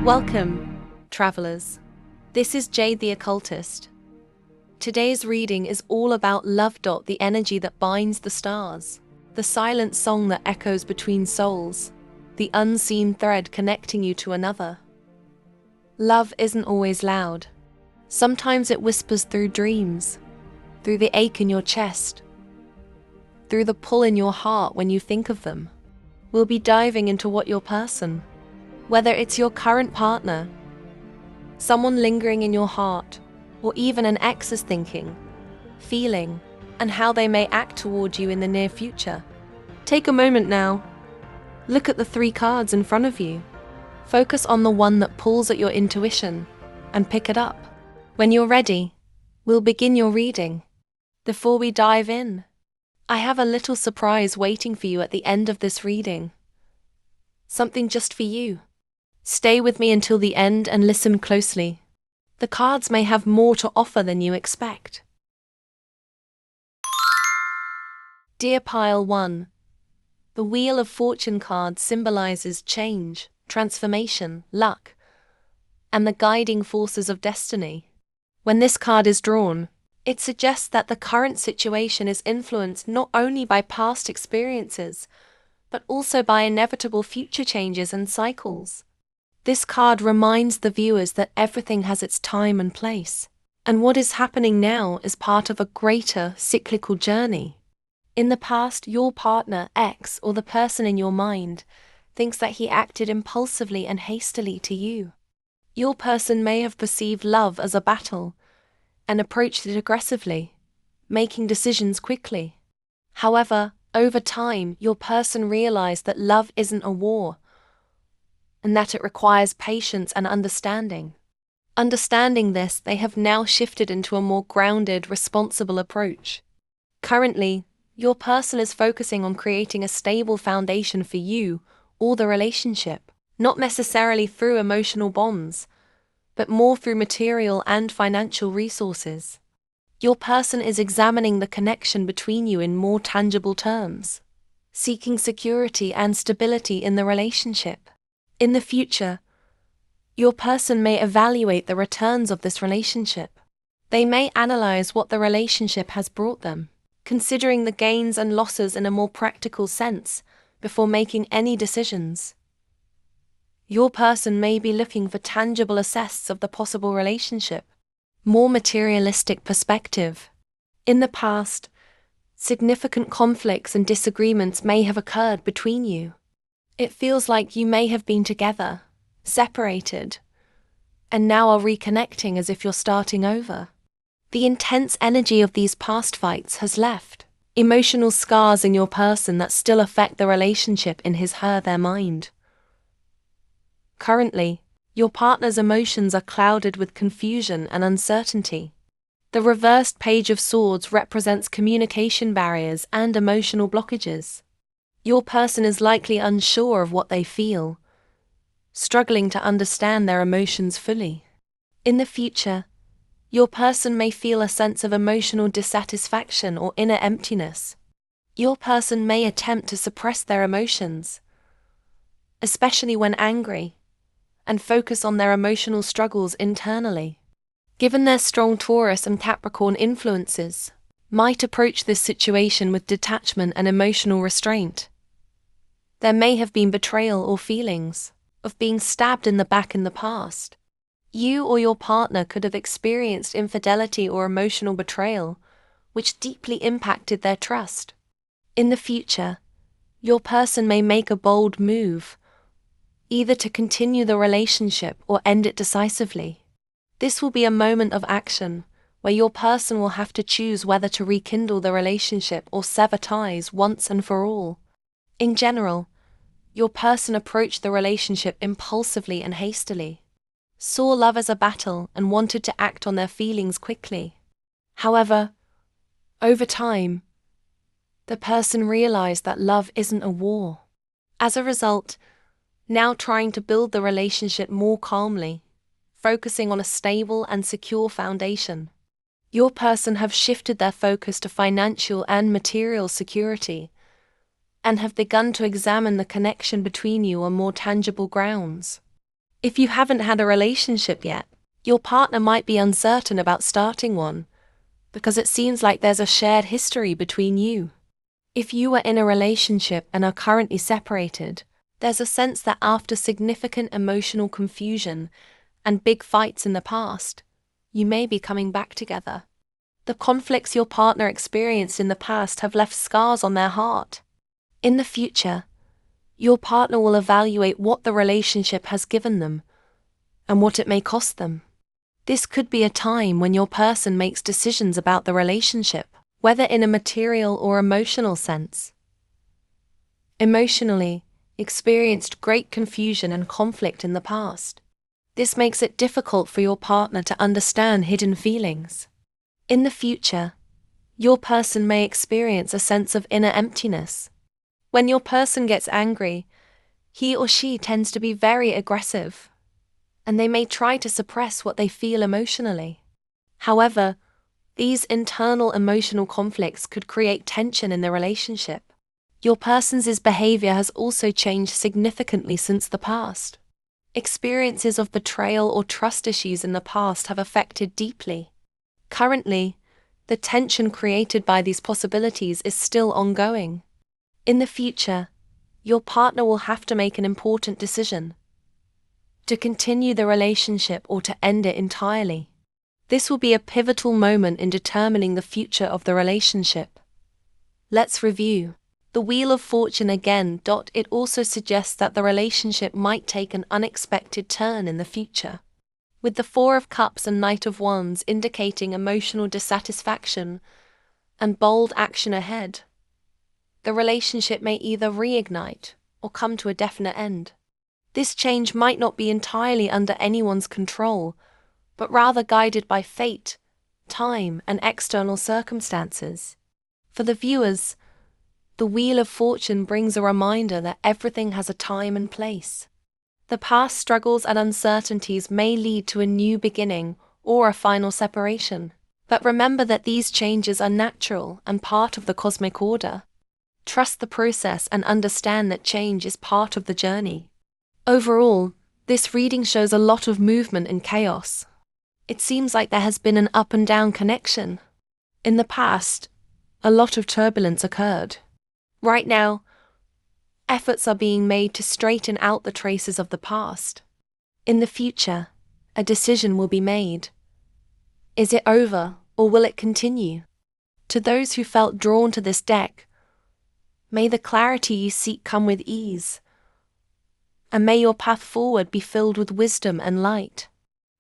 Welcome, travelers. This is Jade the Occultist. Today's reading is all about love. The energy that binds the stars, the silent song that echoes between souls, the unseen thread connecting you to another. Love isn't always loud. Sometimes it whispers through dreams, through the ache in your chest, through the pull in your heart when you think of them. We'll be diving into what your person, whether it's your current partner, someone lingering in your heart, or even an ex, is thinking, feeling, and how they may act toward you in the near future. Take a moment now. Look at the 3 cards in front of you. Focus on the one that pulls at your intuition and pick it up. When you're ready, we'll begin your reading. Before we dive in, I have a little surprise waiting for you at the end of this reading. Something just for you. Stay with me until the end and listen closely. The cards may have more to offer than you expect. Dear Pile 1, the Wheel of Fortune card symbolizes change, transformation, luck, and the guiding forces of destiny. When this card is drawn, it suggests that the current situation is influenced not only by past experiences, but also by inevitable future changes and cycles. This card reminds the viewers that everything has its time and place, and what is happening now is part of a greater cyclical journey. In the past, your partner, ex, or the person in your mind thinks that he acted impulsively and hastily to you. Your person may have perceived love as a battle and approached it aggressively, making decisions quickly. However, over time, your person realized that love isn't a war, and that it requires patience and understanding. Understanding this, they have now shifted into a more grounded, responsible approach. Currently, your person is focusing on creating a stable foundation for you or the relationship, not necessarily through emotional bonds, but more through material and financial resources. Your person is examining the connection between you in more tangible terms, seeking security and stability in the relationship. In the future, your person may evaluate the returns of this relationship. They may analyze what the relationship has brought them, considering the gains and losses in a more practical sense before making any decisions. Your person may be looking for tangible assets of the possible relationship, more materialistic perspective. In the past, significant conflicts and disagreements may have occurred between you. It feels like you may have been together, separated, and now are reconnecting as if you're starting over. The intense energy of these past fights has left emotional scars in your person that still affect the relationship in their mind. Currently, your partner's emotions are clouded with confusion and uncertainty. The reversed Page of Swords represents communication barriers and emotional blockages. Your person is likely unsure of what they feel, struggling to understand their emotions fully. In the future, your person may feel a sense of emotional dissatisfaction or inner emptiness. Your person may attempt to suppress their emotions, especially when angry, and focus on their emotional struggles internally. Given their strong Taurus and Capricorn influences, might approach this situation with detachment and emotional restraint. There may have been betrayal or feelings of being stabbed in the back in the past. You or your partner could have experienced infidelity or emotional betrayal, which deeply impacted their trust. In the future, your person may make a bold move, either to continue the relationship or end it decisively. This will be a moment of action, where your person will have to choose whether to rekindle the relationship or sever ties once and for all. In general, your person approached the relationship impulsively and hastily, saw love as a battle and wanted to act on their feelings quickly. However, over time, the person realized that love isn't a war. As a result, now trying to build the relationship more calmly, focusing on a stable and secure foundation. Your person have shifted their focus to financial and material security, and have begun to examine the connection between you on more tangible grounds. If you haven't had a relationship yet, your partner might be uncertain about starting one, because it seems like there's a shared history between you. If you are in a relationship and are currently separated, there's a sense that after significant emotional confusion and big fights in the past, you may be coming back together. The conflicts your partner experienced in the past have left scars on their heart. In the future, your partner will evaluate what the relationship has given them and what it may cost them. This could be a time when your person makes decisions about the relationship, whether in a material or emotional sense. Emotionally, experienced great confusion and conflict in the past. This makes it difficult for your partner to understand hidden feelings. In the future, your person may experience a sense of inner emptiness. When your person gets angry, he or she tends to be very aggressive, and they may try to suppress what they feel emotionally. However, these internal emotional conflicts could create tension in the relationship. Your person's behavior has also changed significantly since the past. Experiences of betrayal or trust issues in the past have affected deeply. Currently, the tension created by these possibilities is still ongoing. In the future, your partner will have to make an important decision: to continue the relationship or to end it entirely. This will be a pivotal moment in determining the future of the relationship. Let's review. The Wheel of Fortune again. It also suggests that the relationship might take an unexpected turn in the future, with the Four of Cups and Knight of Wands indicating emotional dissatisfaction and bold action ahead. The relationship may either reignite or come to a definite end. This change might not be entirely under anyone's control, but rather guided by fate, time, and external circumstances. For the viewers, the Wheel of Fortune brings a reminder that everything has a time and place. The past struggles and uncertainties may lead to a new beginning or a final separation, but remember that these changes are natural and part of the cosmic order. Trust the process and understand that change is part of the journey. Overall, this reading shows a lot of movement and chaos. It seems like there has been an up and down connection. In the past, a lot of turbulence occurred. Right now, efforts are being made to straighten out the traces of the past. In the future, a decision will be made. Is it over, or will it continue? To those who felt drawn to this deck, may the clarity you seek come with ease, and may your path forward be filled with wisdom and light.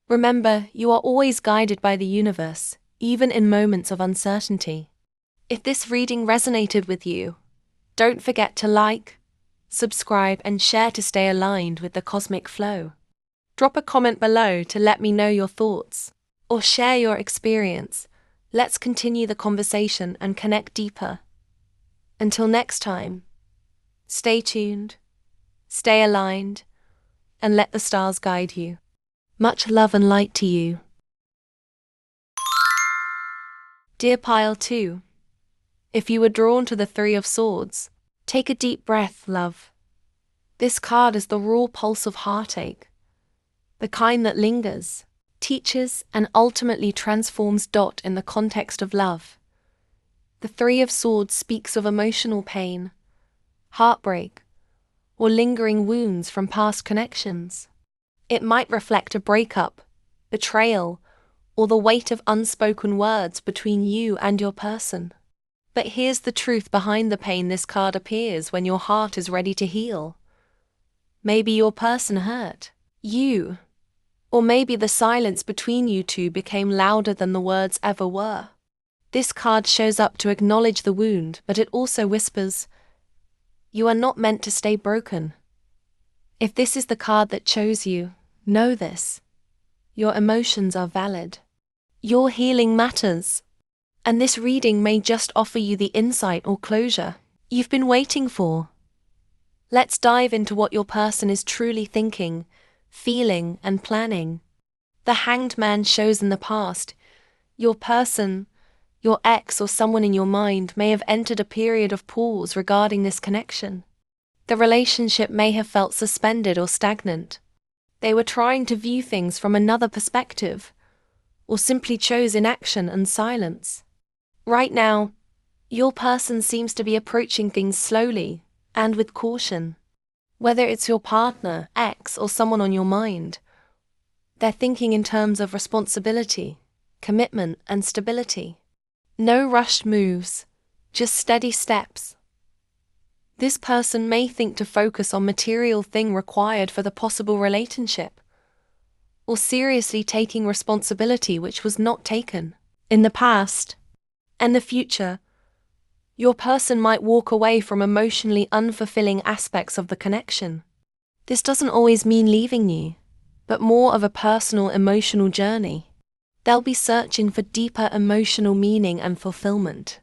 Remember, you are always guided by the universe, even in moments of uncertainty. If this reading resonated with you, don't forget to like, subscribe, and share to stay aligned with the cosmic flow. Drop a comment below to let me know your thoughts, or share your experience. Let's continue the conversation and connect deeper. Until next time, stay tuned, stay aligned, and let the stars guide you. Much love and light to you. Dear Pile 2, if you were drawn to the Three of Swords, take a deep breath, love. This card is the raw pulse of heartache, the kind that lingers, teaches, and ultimately transforms. In the context of love, the Three of Swords speaks of emotional pain, heartbreak, or lingering wounds from past connections. It might reflect a breakup, betrayal, or the weight of unspoken words between you and your person. But here's the truth behind the pain. This card appears when your heart is ready to heal. Maybe your person hurt you, or maybe the silence between you two became louder than the words ever were. This card shows up to acknowledge the wound, but it also whispers, you are not meant to stay broken. If this is the card that chose you, know this. Your emotions are valid. Your healing matters. And this reading may just offer you the insight or closure you've been waiting for. Let's dive into what your person is truly thinking, feeling, and planning. The Hanged Man shows in the past. Your person, your ex, or someone in your mind may have entered a period of pause regarding this connection. The relationship may have felt suspended or stagnant. They were trying to view things from another perspective, or simply chose inaction and silence. Right now, your person seems to be approaching things slowly and with caution. Whether it's your partner, ex, or someone on your mind, they're thinking in terms of responsibility, commitment, and stability. No rushed moves, just steady steps. This person may think to focus on material thing required for the possible relationship, or seriously taking responsibility which was not taken in the past. And the future, your person might walk away from emotionally unfulfilling aspects of the connection. This doesn't always mean leaving you, but more of a personal emotional journey. They'll be searching for deeper emotional meaning and fulfillment.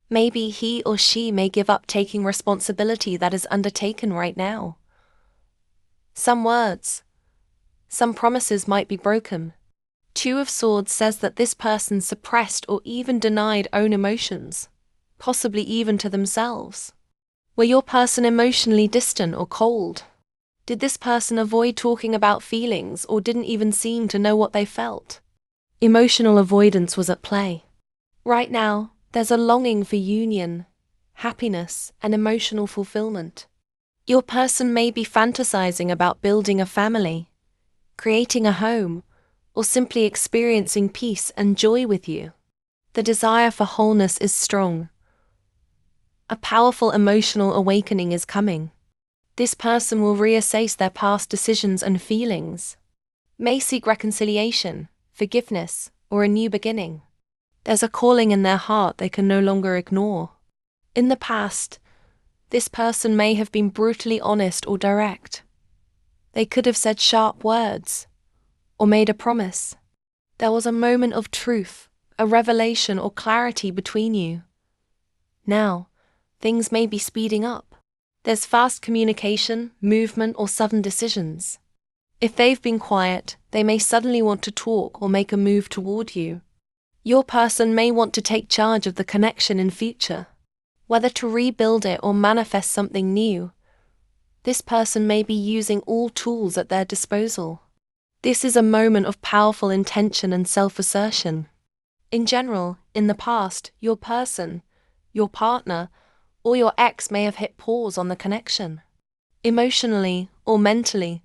Maybe he or she may give up taking responsibility that is undertaken right now. Some words, some promises might be broken. Two of Swords says that this person suppressed or even denied own emotions, possibly even to themselves. Were your person emotionally distant or cold? Did this person avoid talking about feelings or didn't even seem to know what they felt? Emotional avoidance was at play. Right now, there's a longing for union, happiness, and emotional fulfillment. Your person may be fantasizing about building a family, creating a home, or simply experiencing peace and joy with you. The desire for wholeness is strong. A powerful emotional awakening is coming. This person will reassess their past decisions and feelings, may seek reconciliation, forgiveness, or a new beginning. There's a calling in their heart they can no longer ignore. In the past, this person may have been brutally honest or direct. They could have said sharp words, or made a promise. There was a moment of truth, a revelation or clarity between you. Now, things may be speeding up. There's fast communication, movement, or sudden decisions. If they've been quiet, they may suddenly want to talk or make a move toward you. Your person may want to take charge of the connection in future, whether to rebuild it or manifest something new. This person may be using all tools at their disposal. This is a moment of powerful intention and self-assertion. In general, in the past, your person, your partner, or your ex may have hit pause on the connection. Emotionally or mentally,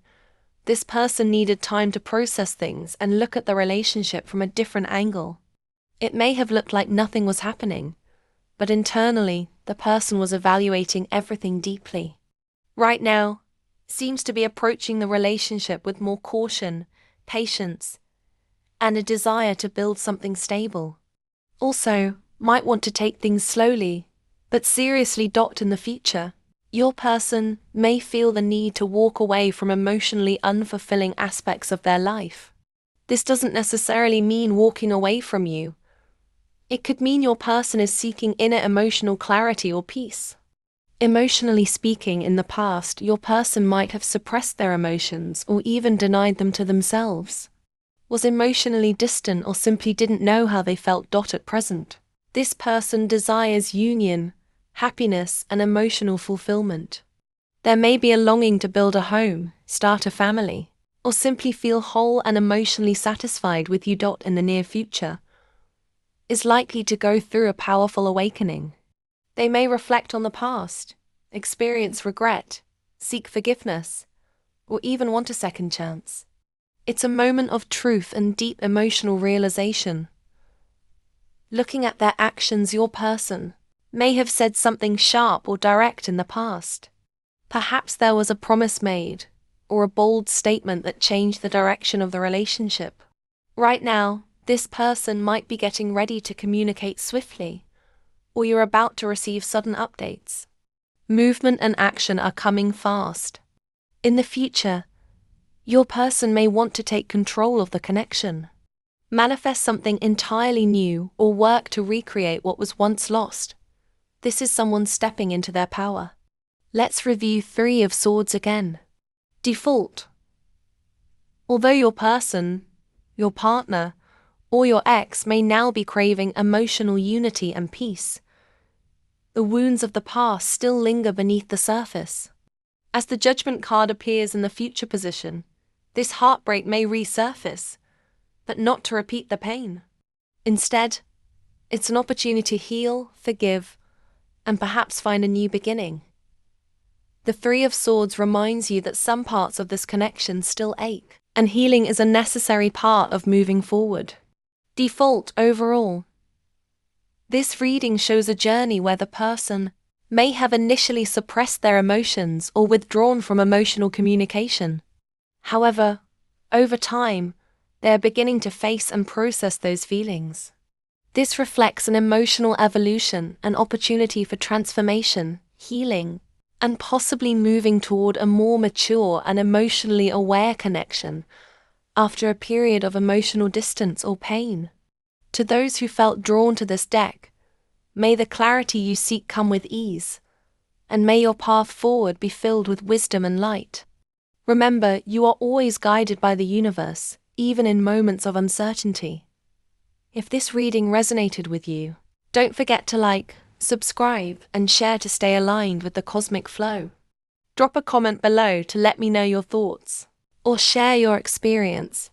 this person needed time to process things and look at the relationship from a different angle. It may have looked like nothing was happening, but internally, the person was evaluating everything deeply. Right now, seems to be approaching the relationship with more caution, patience, and a desire to build something stable. Also, might want to take things slowly, but seriously in the future. Your person may feel the need to walk away from emotionally unfulfilling aspects of their life. This doesn't necessarily mean walking away from you. It could mean your person is seeking inner emotional clarity or peace. Emotionally speaking, in the past, your person might have suppressed their emotions or even denied them to themselves. Was emotionally distant or simply didn't know how they felt at present. This person desires union, happiness, and emotional fulfillment. There may be a longing to build a home, start a family, or simply feel whole and emotionally satisfied with you. In the near future, is likely to go through a powerful awakening. They may reflect on the past, experience regret, seek forgiveness, or even want a second chance. It's a moment of truth and deep emotional realization. Looking at their actions, your person may have said something sharp or direct in the past. Perhaps there was a promise made, or a bold statement that changed the direction of the relationship. Right now, this person might be getting ready to communicate swiftly, or you're about to receive sudden updates. Movement and action are coming fast. In the future, your person may want to take control of the connection, manifest something entirely new, or work to recreate what was once lost. This is someone stepping into their power. Let's review 3 of Swords again. Default. Although your person, your partner, or your ex may now be craving emotional unity and peace, the wounds of the past still linger beneath the surface. As the Judgment card appears in the future position, This heartbreak may resurface, but not to repeat the pain. Instead, it's an opportunity to heal, forgive, and perhaps find a new beginning. The Three of Swords reminds you that some parts of this connection still ache, and healing is a necessary part of moving forward. Default overall. This reading shows a journey where the person may have initially suppressed their emotions or withdrawn from emotional communication. However, over time, they are beginning to face and process those feelings. This reflects an emotional evolution, an opportunity for transformation, healing, and possibly moving toward a more mature and emotionally aware connection after a period of emotional distance or pain. To those who felt drawn to this deck, may the clarity you seek come with ease, and may your path forward be filled with wisdom and light. Remember, you are always guided by the universe, even in moments of uncertainty. If this reading resonated with you, don't forget to like, subscribe, and share to stay aligned with the cosmic flow. Drop a comment below to let me know your thoughts, or share your experience.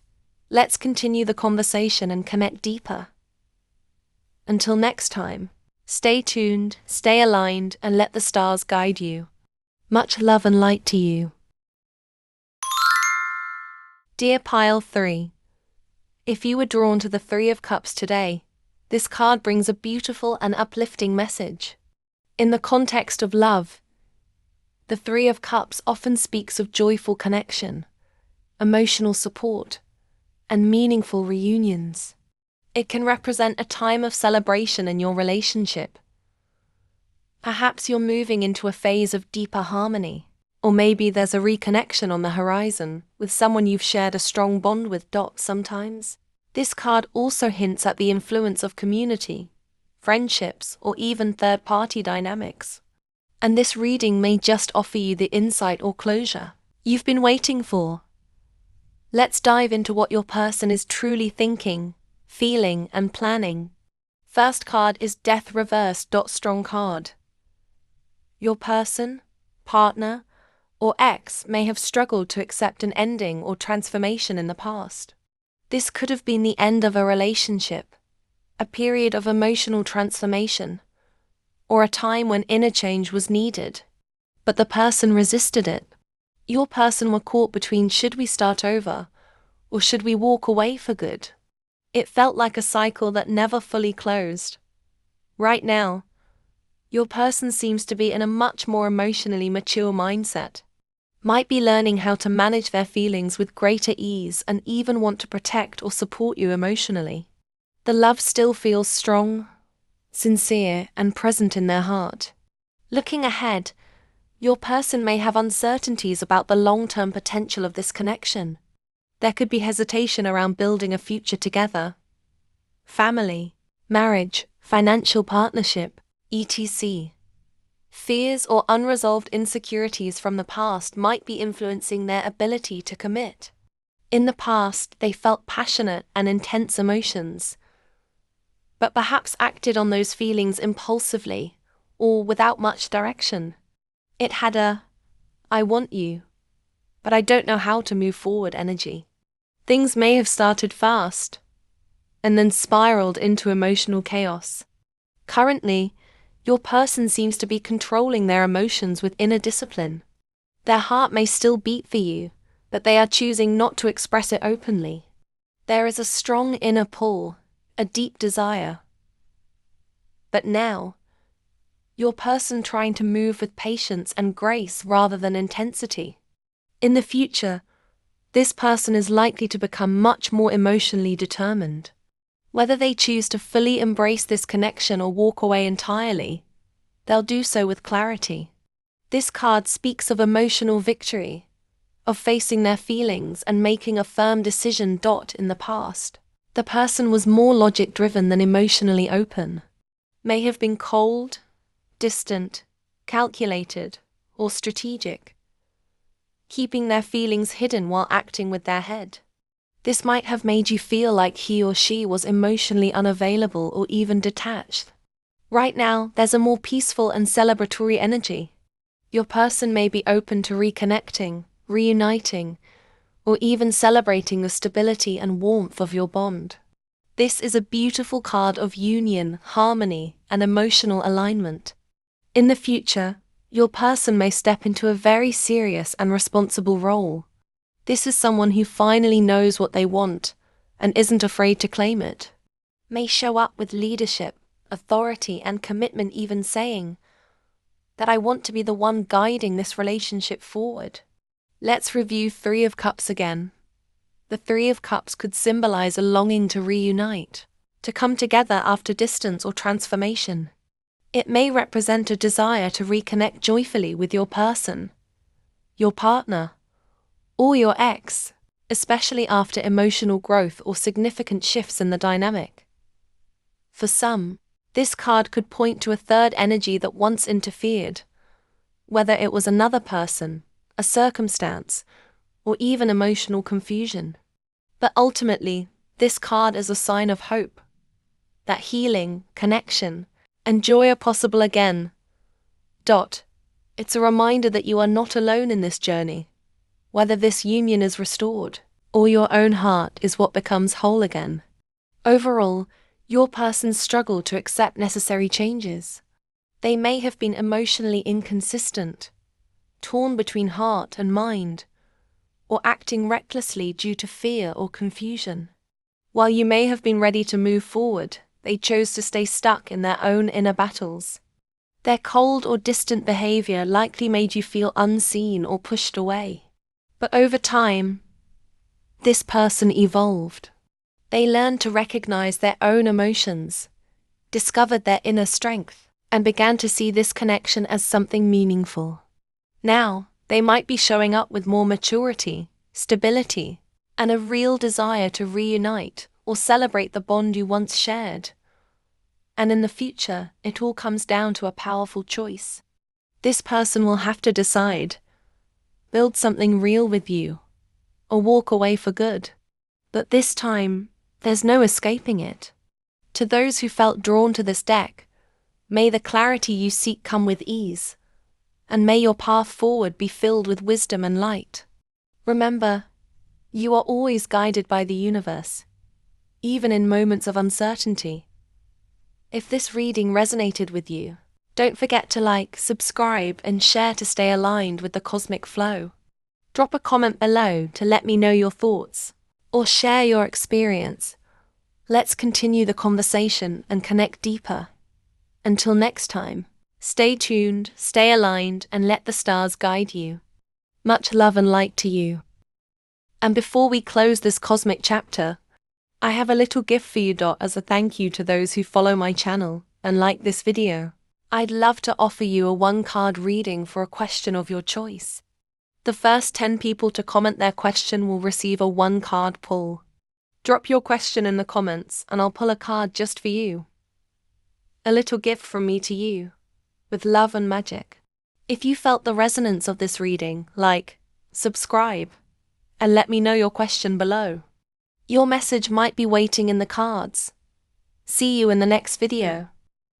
Let's continue the conversation and connect deeper. Until next time, stay tuned, stay aligned, and let the stars guide you. Much love and light to you. Dear Pile 3, if you were drawn to the Three of Cups today, this card brings a beautiful and uplifting message. In the context of love, the Three of Cups often speaks of joyful connection, emotional support, and meaningful reunions. It can represent a time of celebration in your relationship. Perhaps you're moving into a phase of deeper harmony, or maybe there's a reconnection on the horizon with someone you've shared a strong bond with. Sometimes, this card also hints at the influence of community, friendships, or even third-party dynamics. And this reading may just offer you the insight or closure you've been waiting for. Let's dive into what your person is truly thinking, feeling, and planning. First card is Death Reversed. Strong card. Your person, partner, or ex may have struggled to accept an ending or transformation in the past. This could have been the end of a relationship, a period of emotional transformation, or a time when inner change was needed. But the person resisted it. Your person were caught between should we start over, or should we walk away for good? It felt like a cycle that never fully closed. Right now, your person seems to be in a much more emotionally mature mindset. Might be learning how to manage their feelings with greater ease and even want to protect or support you emotionally. The love still feels strong, sincere, and present in their heart. Looking ahead, your person may have uncertainties about the long-term potential of this connection. There could be hesitation around building a future together. Family, marriage, financial partnership, etc. Fears or unresolved insecurities from the past might be influencing their ability to commit. In the past, they felt passionate and intense emotions, but perhaps acted on those feelings impulsively or without much direction. It had a, I want you, but I don't know how to move forward energy. Things may have started fast, and then spiraled into emotional chaos. Currently, your person seems to be controlling their emotions with inner discipline. Their heart may still beat for you, but they are choosing not to express it openly. There is a strong inner pull, a deep desire. But now, your person trying to move with patience and grace rather than intensity. In the future, this person is likely to become much more emotionally determined. Whether they choose to fully embrace this connection or walk away entirely, they'll do so with clarity. This card speaks of emotional victory, of facing their feelings and making a firm decision. In the past, the person was more logic-driven than emotionally open. May have been cold, distant, calculated, or strategic, keeping their feelings hidden while acting with their head. This might have made you feel like he or she was emotionally unavailable or even detached. Right now, there's a more peaceful and celebratory energy. Your person may be open to reconnecting, reuniting, or even celebrating the stability and warmth of your bond. This is a beautiful card of union, harmony, and emotional alignment. In the future, your person may step into a very serious and responsible role. This is someone who finally knows what they want and isn't afraid to claim it. May show up with leadership, authority, and commitment, even saying that I want to be the one guiding this relationship forward. Let's review Three of Cups again. The Three of Cups could symbolize a longing to reunite, to come together after distance or transformation. It may represent a desire to reconnect joyfully with your person, your partner, or your ex, especially after emotional growth or significant shifts in the dynamic. For some, this card could point to a third energy that once interfered, whether it was another person, a circumstance, or even emotional confusion. But ultimately, this card is a sign of hope, that healing, connection, and joy are possible again. It's a reminder that you are not alone in this journey, whether this union is restored, or your own heart is what becomes whole again. Overall, your person struggled to accept necessary changes. They may have been emotionally inconsistent, torn between heart and mind, or acting recklessly due to fear or confusion. While you may have been ready to move forward, they chose to stay stuck in their own inner battles. Their cold or distant behavior likely made you feel unseen or pushed away. But over time, this person evolved. They learned to recognize their own emotions, discovered their inner strength, and began to see this connection as something meaningful. Now, they might be showing up with more maturity, stability, and a real desire to reunite or celebrate the bond you once shared. And in the future, it all comes down to a powerful choice. This person will have to decide: build something real with you, or walk away for good. But this time, there's no escaping it. To those who felt drawn to this deck, may the clarity you seek come with ease, and may your path forward be filled with wisdom and light. Remember, you are always guided by the universe, even in moments of uncertainty. If this reading resonated with you, don't forget to like, subscribe, and share to stay aligned with the cosmic flow. Drop a comment below to let me know your thoughts, or share your experience. Let's continue the conversation and connect deeper. Until next time, stay tuned, stay aligned, and let the stars guide you. Much love and light to you. And before we close this cosmic chapter, I have a little gift for you, as a thank you to those who follow my channel and like this video. I'd love to offer you a one-card reading for a question of your choice. The first 10 people to comment their question will receive a one-card pull. Drop your question in the comments and I'll pull a card just for you. A little gift from me to you, with love and magic. If you felt the resonance of this reading, like, subscribe, and let me know your question below. Your message might be waiting in the cards. See you in the next video.